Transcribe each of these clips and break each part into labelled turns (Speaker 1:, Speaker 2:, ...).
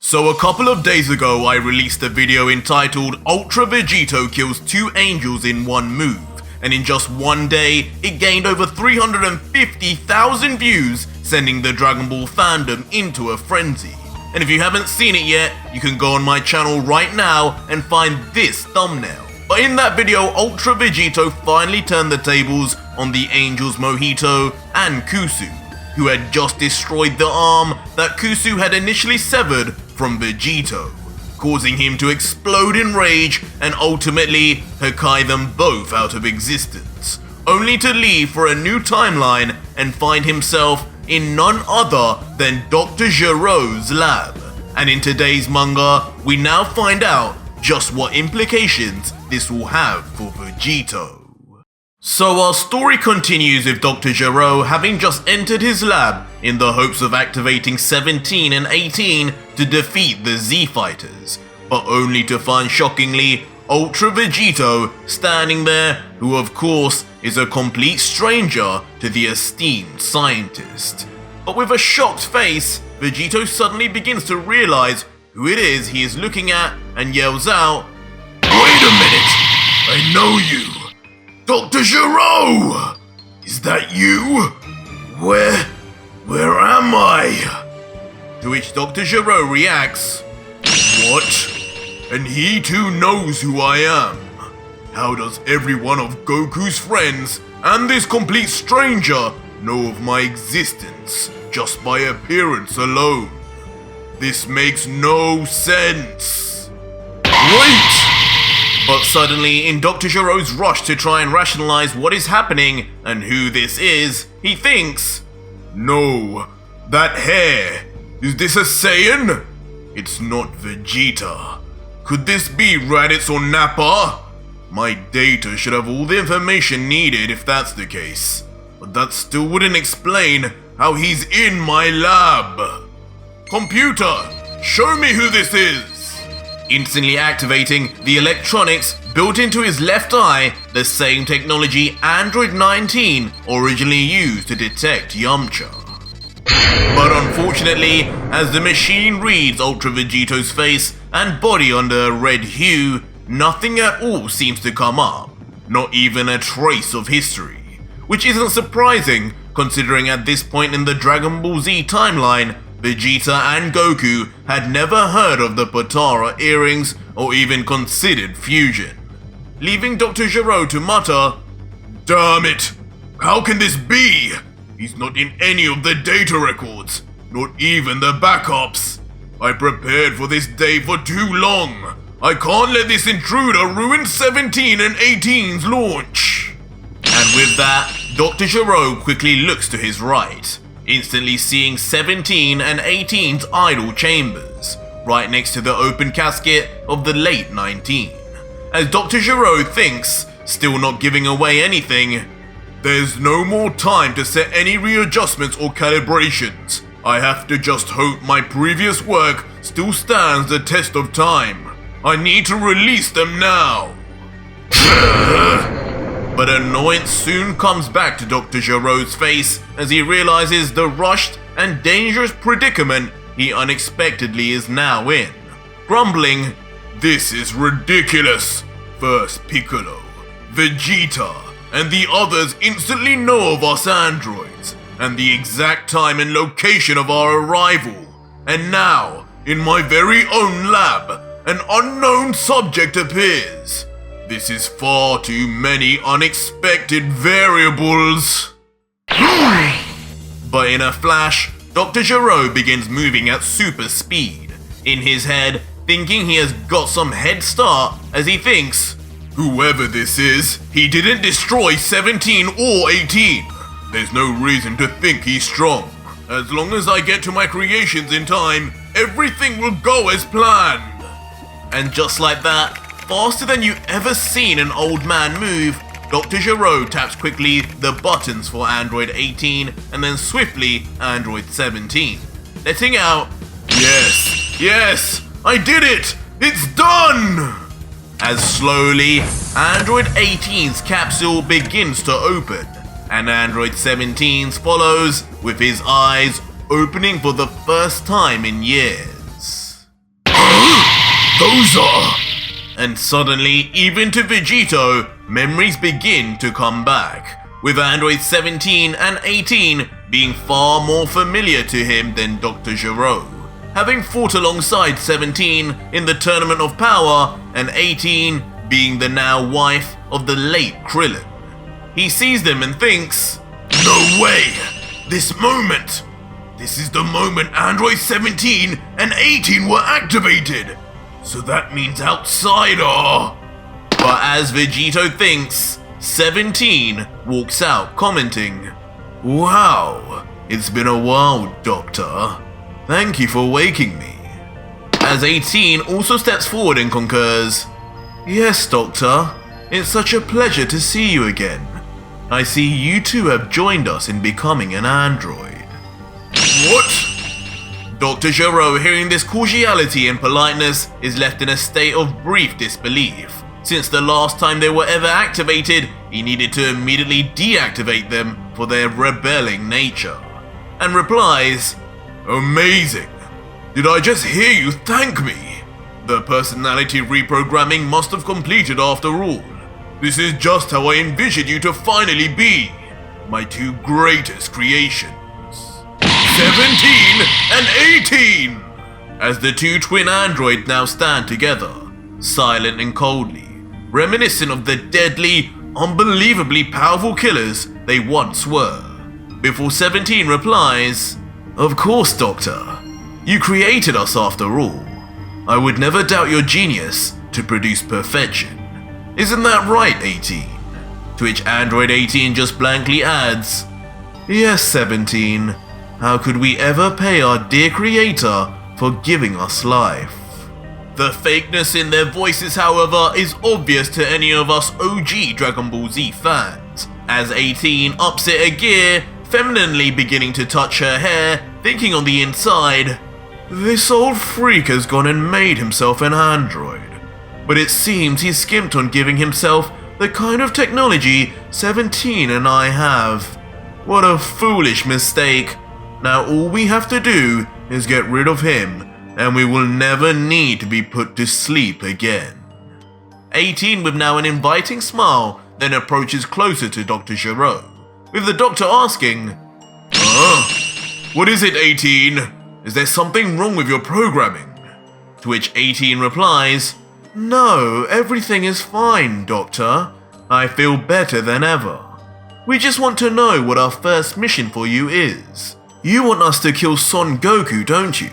Speaker 1: So a couple of days ago I released a video entitled Ultra Vegito kills 2 angels in one move, and in just one day it gained over 350,000 views, sending the Dragon Ball fandom into a frenzy. And if you haven't seen it yet, you can go on my channel right now and find this thumbnail. But in that video, Ultra Vegito finally turned the tables on the angels Mohito and Kusu, who had just destroyed the arm that Kusu had initially severed from Vegito, causing him to explode in rage and ultimately Hakai them both out of existence, only to leave for a new timeline and find himself in none other than Dr. Gero's lab. And in today's manga, we now find out just what implications this will have for Vegito. So our story continues with Dr. Gero having just entered his lab in the hopes of activating 17 and 18 to defeat the Z Fighters, but only to find shockingly Ultra Vegito standing there, who of course is a complete stranger to the esteemed scientist. But with a shocked face, Vegito suddenly begins to realize who it is he is looking at and yells out, "Wait a minute! I know you! Dr. Gero! Is that you? Where am I?" To which Dr. Gero reacts, "What? And he too knows who I am? How does every one of Goku's friends and this complete stranger know of my existence just by appearance alone? This makes no sense. Wait!" But suddenly, in Dr. Gero's rush to try and rationalize what is happening and who this is, he thinks, "No, that hair, is this a Saiyan? It's not Vegeta. Could this be Raditz or Nappa? My data should have all the information needed if that's the case, but that still wouldn't explain how he's in my lab. Computer, show me who this is." Instantly activating the electronics built into his left eye, the same technology Android 19 originally used to detect Yamcha. But unfortunately, as the machine reads Ultra Vegito's face and body under a red hue, nothing at all seems to come up, not even a trace of history. Which isn't surprising, considering at this point in the Dragon Ball Z timeline, Vegeta and Goku had never heard of the Potara earrings or even considered fusion, leaving Dr. Gero to mutter, "Damn it! How can this be? He's not in any of the data records, not even the backups. I prepared for this day for too long. I can't let this intruder ruin 17 and 18's launch." And with that, Dr. Gero quickly looks to his right, instantly seeing 17 and 18's idle chambers, right next to the open casket of the late 19. As Dr. Gero thinks, still not giving away anything, "There's no more time to set any readjustments or calibrations. I have to just hope my previous work still stands the test of time. I need to release them now." But annoyance soon comes back to Dr. Gero's face as he realizes the rushed and dangerous predicament he unexpectedly is now in, grumbling, "This is ridiculous. First Piccolo, Vegeta, and the others instantly know of us androids, and the exact time and location of our arrival. And now, in my very own lab, an unknown subject appears. This is far too many unexpected variables." But in a flash, Dr. Gero begins moving at super speed, in his head thinking he has got some head start as he thinks, "Whoever this is, he didn't destroy 17 or 18. There's no reason to think he's strong. As long as I get to my creations in time, everything will go as planned." And just like that, faster than you've ever seen an old man move, Dr. Gero taps quickly the buttons for Android 18 and then swiftly Android 17, letting out, Yes, I did it! It's done!" As slowly, Android 18's capsule begins to open, and Android 17's follows with his eyes opening for the first time in years. Those are... And suddenly, even to Vegito, memories begin to come back, with androids 17 and 18 being far more familiar to him than Dr. Gero, having fought alongside 17 in the Tournament of Power and 18 being the now wife of the late Krillin. He sees them and thinks, no way! This moment! This is the moment Android 17 and 18 were activated! So that means outsider! But as Vegito thinks, 17 walks out commenting, wow, it's been a while, Doctor. Thank you for waking me. As 18 also steps forward and concurs, yes, Doctor, it's such a pleasure to see you again. I see you two have joined us in becoming an android. What? Dr. Gero, hearing this cordiality and politeness, is left in a state of brief disbelief. Since the last time they were ever activated, he needed to immediately deactivate them for their rebelling nature. And replies, amazing! Did I just hear you thank me? The personality reprogramming must have completed after all. This is just how I envisioned you to finally be. My two greatest creations. 17 and 18! As the two twin androids now stand together, silent and coldly, reminiscent of the deadly, unbelievably powerful killers they once were. Before 17 replies, of course, Doctor. You created us after all. I would never doubt your genius to produce perfection. Isn't that right, 18? To which Android 18 just blankly adds, yes, 17. How could we ever pay our dear creator for giving us life? The fakeness in their voices, however, is obvious to any of us OG Dragon Ball Z fans, as 18 ups it a gear, femininely beginning to touch her hair, thinking on the inside, this old freak has gone and made himself an android. But it seems he skimped on giving himself the kind of technology 17 and I have. What a foolish mistake. Now all we have to do is get rid of him, and we will never need to be put to sleep again. 18 with now an inviting smile then approaches closer to Dr. Gero, with the doctor asking, what is it, 18? Is there something wrong with your programming? To which 18 replies, no, everything is fine, Doctor. I feel better than ever. We just want to know what our first mission for you is. You want us to kill Son Goku, don't you?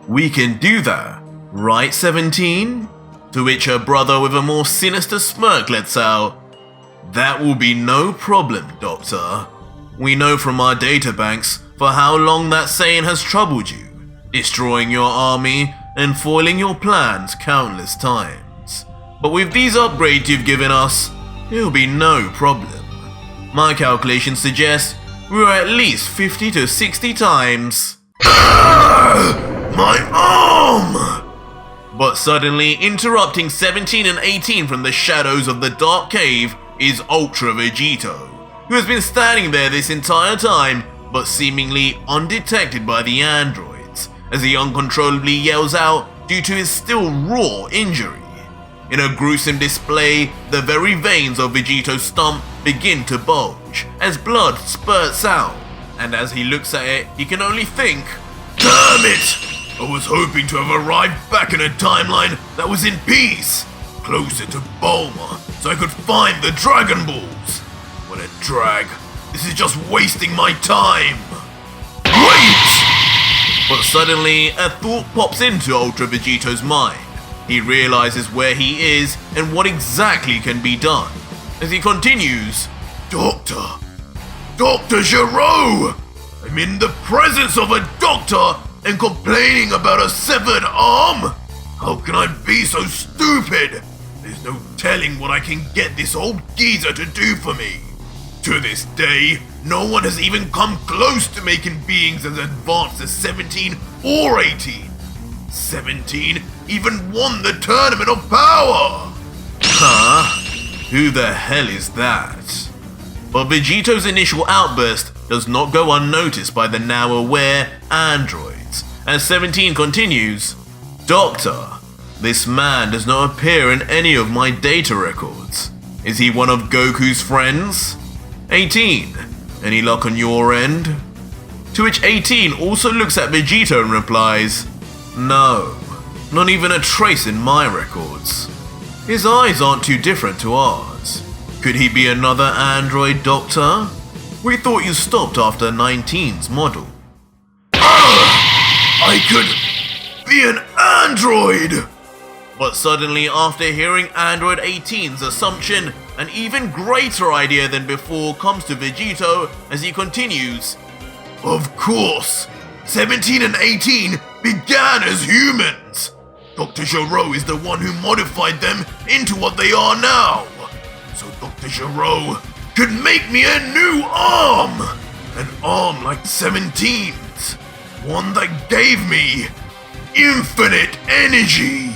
Speaker 1: We can do that, right, 17? To which her brother with a more sinister smirk lets out, that will be no problem, Doctor. We know from our databanks for how long that Saiyan has troubled you, destroying your army and foiling your plans countless times. But with these upgrades you've given us, it'll be no problem. My calculations suggest we're at least 50 to 60 times. My arm! But suddenly, interrupting 17 and 18 from the shadows of the dark cave is Ultra Vegito, who has been standing there this entire time, but seemingly undetected by the androids, as he uncontrollably yells out due to his still raw injury. In a gruesome display, the very veins of Vegito's stump begin to bulge, as blood spurts out, and as he looks at it, he can only think, damn it! I was hoping to have arrived back in a timeline that was in peace, closer to Bulma, so I could find the Dragon Balls. What a drag. This is just wasting my time. Wait! But suddenly, a thought pops into Ultra Vegito's mind. He realizes where he is and what exactly can be done. As he continues, Doctor Gero! I'm in the presence of a doctor and complaining about a severed arm? How can I be so stupid? There's no telling what I can get this old geezer to do for me. To this day, no one has even come close to making beings as advanced as 17 or 18. 17 even won the Tournament of Power! Huh? Who the hell is that? But Vegito's initial outburst does not go unnoticed by the now aware androids, as 17 continues, Doctor, This man does not appear in any of my data records. Is he one of Goku's friends? 18. Any luck on your end? To which 18 also looks at Vegito and replies, no, not even a trace in my records. His eyes aren't too different to ours. Could he be another android, Doctor? We thought you stopped after 19's model. I could be an android! But suddenly, after hearing Android 18's assumption, an even greater idea than before comes to Vegito as he continues. Of course! 17 and 18 began as humans! Dr. Gero is the one who modified them into what they are now! So Dr. Gero could make me a new arm! An arm like 17's! One that gave me infinite energy!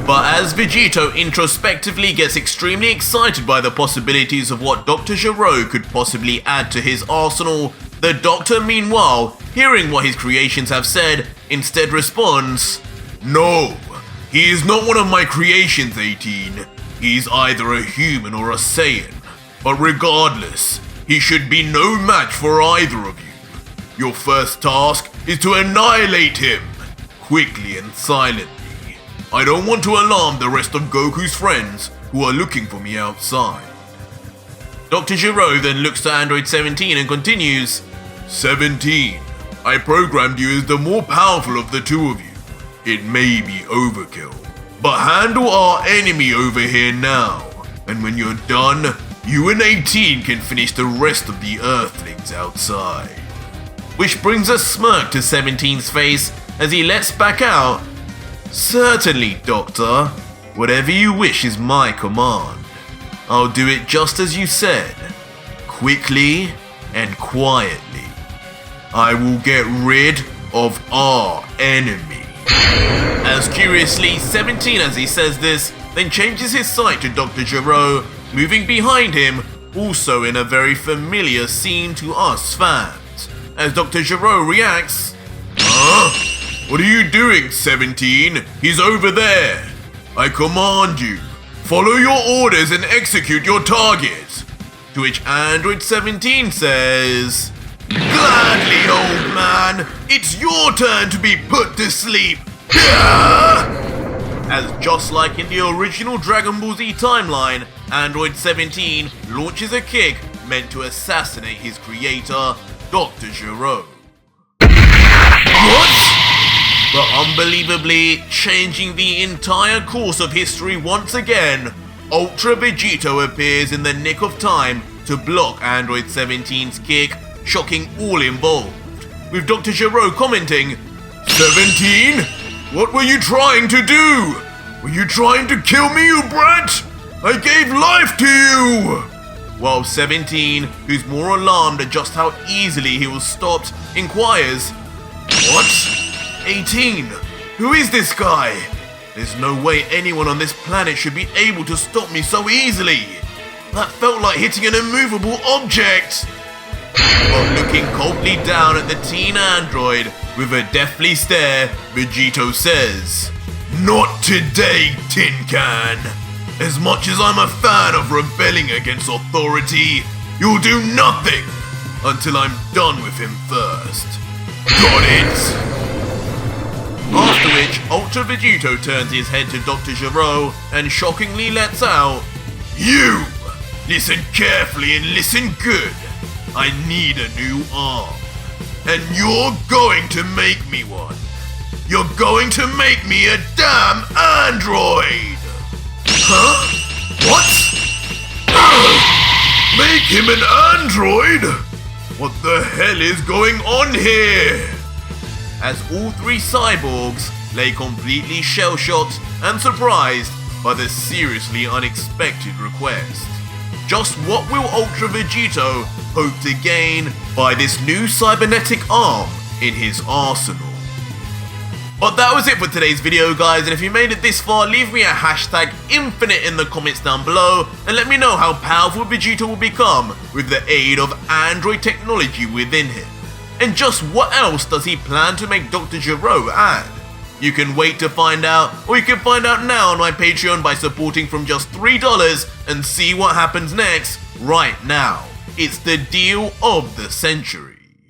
Speaker 1: But as Vegito introspectively gets extremely excited by the possibilities of what Dr. Gero could possibly add to his arsenal, the Doctor, meanwhile, hearing what his creations have said, instead responds, no, he is not one of my creations, 18. He's either a human or a Saiyan. But regardless, he should be no match for either of you. Your first task is to annihilate him, quickly and silently. I don't want to alarm the rest of Goku's friends who are looking for me outside. Dr. Gero then looks to Android 17 and continues, 17, I programmed you as the more powerful of the two of you. It may be overkill, but handle our enemy over here now, and when you're done, you and 18 can finish the rest of the Earthlings outside. Which brings a smirk to 17's face as he lets back out, certainly, Doctor. Whatever you wish is my command. I'll do it just as you said, quickly and quietly. I will get rid of our enemy. As curiously, 17 as he says this, then changes his sight to Dr. Gero, moving behind him, also in a very familiar scene to us fans, as Dr. Gero reacts, huh? What are you doing, 17? He's over there. I command you, follow your orders and execute your target. To which Android 17 says, gladly, old man, it's your turn to be put to sleep. As just like in the original Dragon Ball Z timeline, Android 17 launches a kick meant to assassinate his creator, Dr. Gero. What? But unbelievably, changing the entire course of history once again, Ultra Vegito appears in the nick of time to block Android 17's kick, shocking all involved, with Dr. Gero commenting, 17? What were you trying to do? Were you trying to kill me, you brat? I gave life to you! While 17, who's more alarmed at just how easily he was stopped, inquires, what? 18, who is this guy? There's no way anyone on this planet should be able to stop me so easily. That felt like hitting an immovable object. While looking coldly down at the teen android with a deathly stare, Vegito says, not today, Tin Can. As much as I'm a fan of rebelling against authority, you'll do nothing until I'm done with him first. Got it? After which, Ultra Vegito turns his head to Dr. Gero and shockingly lets out, you! Listen carefully and listen good. I need a new arm. And you're going to make me one. You're going to make me a damn android! Huh? What? Make him an android? What the hell is going on here? As all three cyborgs lay completely shell-shocked and surprised by the seriously unexpected request. Just what will Ultra Vegito hope to gain by this new cybernetic arm in his arsenal? But that was it for today's video, guys, and if you made it this far, leave me a hashtag infinite in the comments down below and let me know how powerful Vegito will become with the aid of android technology within him. And just what else does he plan to make Dr. Gero add? You can wait to find out, or you can find out now on my Patreon by supporting from just $3 and see what happens next right now. It's the deal of the century.